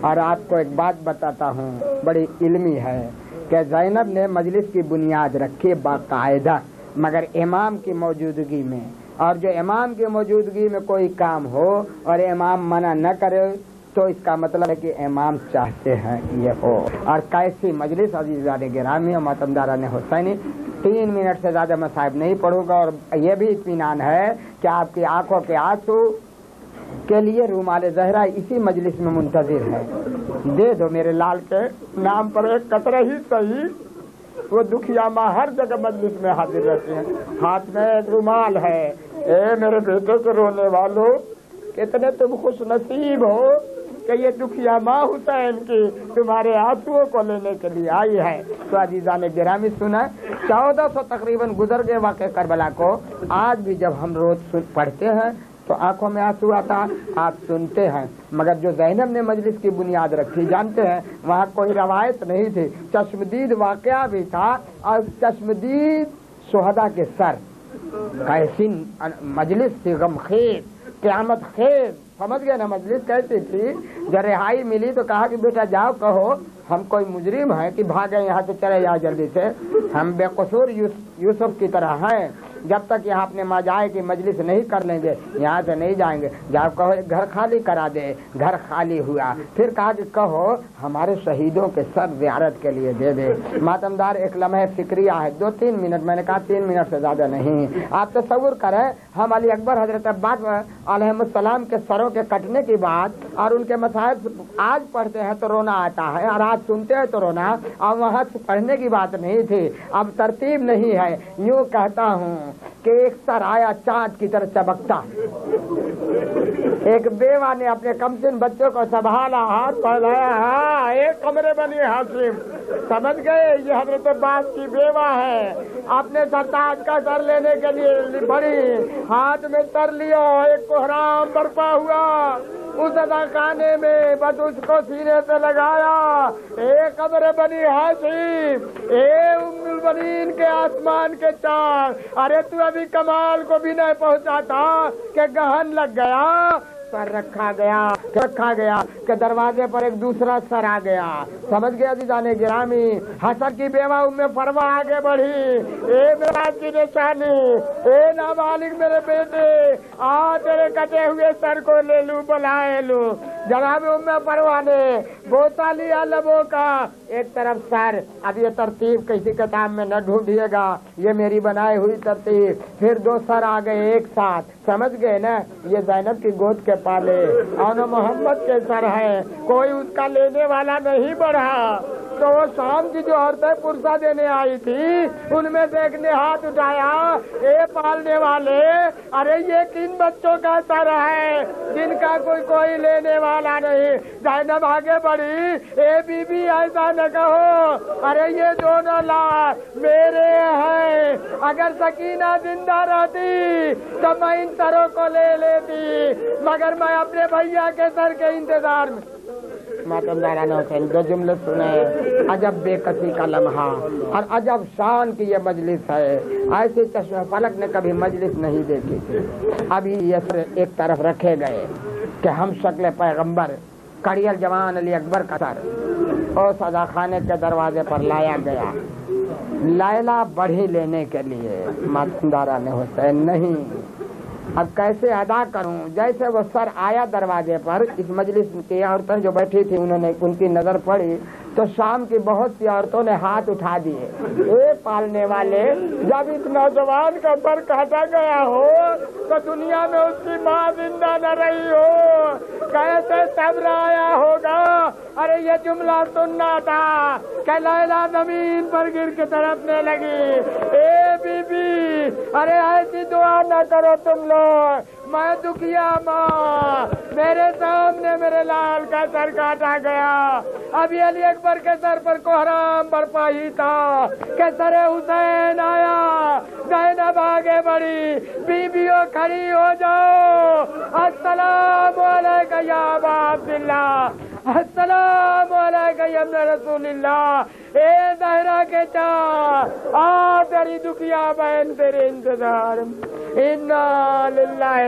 اور آپ کو ایک بات بتاتا ہوں بڑی علمی ہے کہ زینب نے مجلس کی بنیاد رکھی باقاعدہ، مگر امام کی موجودگی میں، اور جو امام کی موجودگی میں کوئی کام ہو اور امام منع نہ کرے تو اس کا مطلب ہے کہ امام چاہتے ہیں یہ ہو۔ اور کیسی مجلس عزیزان گرامی و ماتمداران حسینی، 3 منٹ سے زیادہ میں صاحب نہیں پڑھوں گا، اور یہ بھی اطمینان ہے کہ آپ کی آنکھوں کے آنسو کے لیے رومال زہرا اسی مجلس میں منتظر ہے۔ دے دو میرے لال کے نام پر ایک قطرہ ہی صحیح، وہ دکھیا ماں ہر جگہ مجلس میں حاضر رہتے ہیں، ہاتھ میں ایک رومال ہے۔ اے میرے بیٹے کے رونے والوں، کتنے تم خوش نصیب ہو کہ یہ دکھیا ماں حسین کی تمہارے آنسوؤں کو لینے کے لیے آئی ہے۔ تو عزیزان گرامی سنا، 1400 تقریباً گزر گئے واقع کربلا کو، آج بھی جب ہم روز پڑھتے ہیں تو آنکھوں میں آنسو آتا، آپ سنتے ہیں، مگر جو زینب نے مجلس کی بنیاد رکھی جانتے ہیں وہاں کوئی روایت نہیں تھی، چشمدید واقعہ بھی تھا، اور چشمدید شہداء کے سر، کیسی مجلس تھی، غم خیز، قیامت خیز، سمجھ گئے نا مجلس کیسی تھی۔ جب رہائی ملی تو کہا کہ بیٹا جاؤ، کہو ہم کوئی مجرم ہیں کہ بھاگے یہاں سے، چلے جاؤ جلدی سے، ہم بے قصور یوسف کی طرح ہیں، جب تک یہاں اپنے ماں جائے کی مجلس نہیں کر لیں گے یہاں سے نہیں جائیں گے، جاؤ کہو گھر خالی کرا دے۔ گھر خالی ہوا، پھر کہا کہ کہو ہمارے شہیدوں کے سر زیارت کے لیے دے دے۔ ماتمدار ایک لمحہ فکریہ ہے، 2-3 منٹ، میں نے کہا 3 منٹ سے زیادہ نہیں۔ آپ تصور کریں ہم علی اکبر حضرت عباس علیہ السلام کے سروں کے کٹنے کی بات اور ان کے مصائب آج پڑھتے ہیں تو رونا آتا ہے، اور آج سنتے ہیں تو رونا، اور وہاں پڑھنے کی بات نہیں تھی۔ اب ترتیب نہیں ہے، یوں کہتا ہوں کہ ایک سر آیا چاند کی طرح چمکتا، ایک بیوہ نے اپنے کمسن بچوں کو سنبھالا، ہاتھ پھیلایا، ہاں ایک کمرے بنی ہاشم، سمجھ گئے یہ حضرت عباس کی بیوہ ہے، اپنے سرتاج کا سر لینے کے لیے بڑی، ہاتھ میں سر لیا، ایک کوہرام برپا ہوا اس ادا خانے میں، بس اس کو سینے سے لگایا، اے قبر بنی ہاشم، اے ام البنین کے آسمان کے چاند، ارے تو ابھی کمال کو بھی نہیں پہنچا تھا کہ گہن لگ گیا، سر رکھا گیا کہ دروازے پر ایک دوسرا سر آ گیا۔ سمجھ گئے عزیزان گرامی، حسن کی بیوہ ام فروا آگے بڑھی، اے میرا کی نشانی، اے نابالغ میرے بیٹے، آ تیرے کٹے ہوئے سر کو لے لوں، بلائے لوں۔ جناب ام فروا نے بوسا لیا لبوں کا، ایک طرف سر۔ اب یہ ترتیب کسی کتاب میں نہ ڈھونڈیے گا، یہ میری بنائی ہوئی ترتیب۔ پھر 2 سر آ گئے ایک ساتھ، سمجھ گئے نا، یہ زینب کی گود کے پالے اور محمد کے سر ہے، کوئی اس کا لینے والا نہیں بڑھا۔ تو وہ شام کی جو عورتیں پرسہ دینے آئی تھی ان میں سے ایک نے ہاتھ اٹھایا، اے پالنے والے، ارے یہ کن بچوں کا سر ہے جن کا کوئی لینے والا نہیں؟ زینب آگے بڑھی، اے بی بی ایسا نہ کہو، ارے یہ دونوں لال میرے ہیں، اگر سکینہ زندہ رہتی تو میں ان سروں کو لے لیتی، مگر میں اپنے بھیا کے سر کے انتظار میں۔ ماتمداران حسین، 2 جملے سنے، عجب بے کسی کا لمحہ اور عجب شان کی یہ مجلس ہے، ایسے چشم فلک نے کبھی مجلس نہیں دیکھی تھی۔ ابھی یہ سر ایک طرف رکھے گئے کہ ہم شکل پیغمبر کڑیل جوان علی اکبر کا سر اور سزا خانے کے دروازے پر لایا گیا، لیلا بڑھی لینے کے لیے۔ ماتمداران حسین نہیں، اب کیسے ادا کروں؟ جیسے وہ سر آیا دروازے پر، اس مجلس کی عورتیں جو بیٹھی تھی انہوں نے ان کی نظر پڑی تو شام کی بہت سی عورتوں نے ہاتھ اٹھا دیے۔ اے پالنے والے، جب اس نوجوان کا سر کاٹا گیا ہو تو دنیا میں اس کی ماں زندہ نہ رہی ہو، کیسے صبر آیا ہوگا؟ ارے یہ جملہ سننا تھا کہ لیلا زمین پر گر کے تڑپنے لگی، اے بی بی، ارے ایسی دعا نہ کرو تم لوگ، میں دکھیا ماں، میرے سامنے میرے لال کا سر کاٹا گیا۔ ابھی علی اکبر کے سر پر کوہرام برپا ہی تھا کہ سر حسین آیا۔ زینب آگے بڑھی، بیویوں کھڑی ہو جاؤ، السلام علیکم۔ علیکہ یا ابا عبداللہ، السلام علیکہ یا ابن رسول اللہ۔ اے زہرا کے چار، آ تیری دکھیا بہن تیرے انتظار۔ انا للہ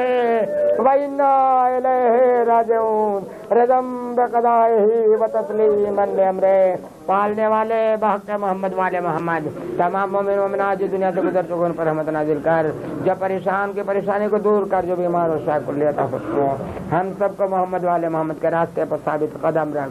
و انا الیہ راجعون، رضم بقضائہ و تسلیما لامرہ۔ پالنے والے بحق محمد والے محمد، تمام مومن مومنات جو دنیا سے گزر چکے ان پر رحمت نازل کر، جو پریشان کی پریشانی کو دور کر، جو بیمار ہو شفا کلیہ عطا فرما۔ ہم سب کو محمد والے محمد کے راستے پر ثابت قدم رکھ۔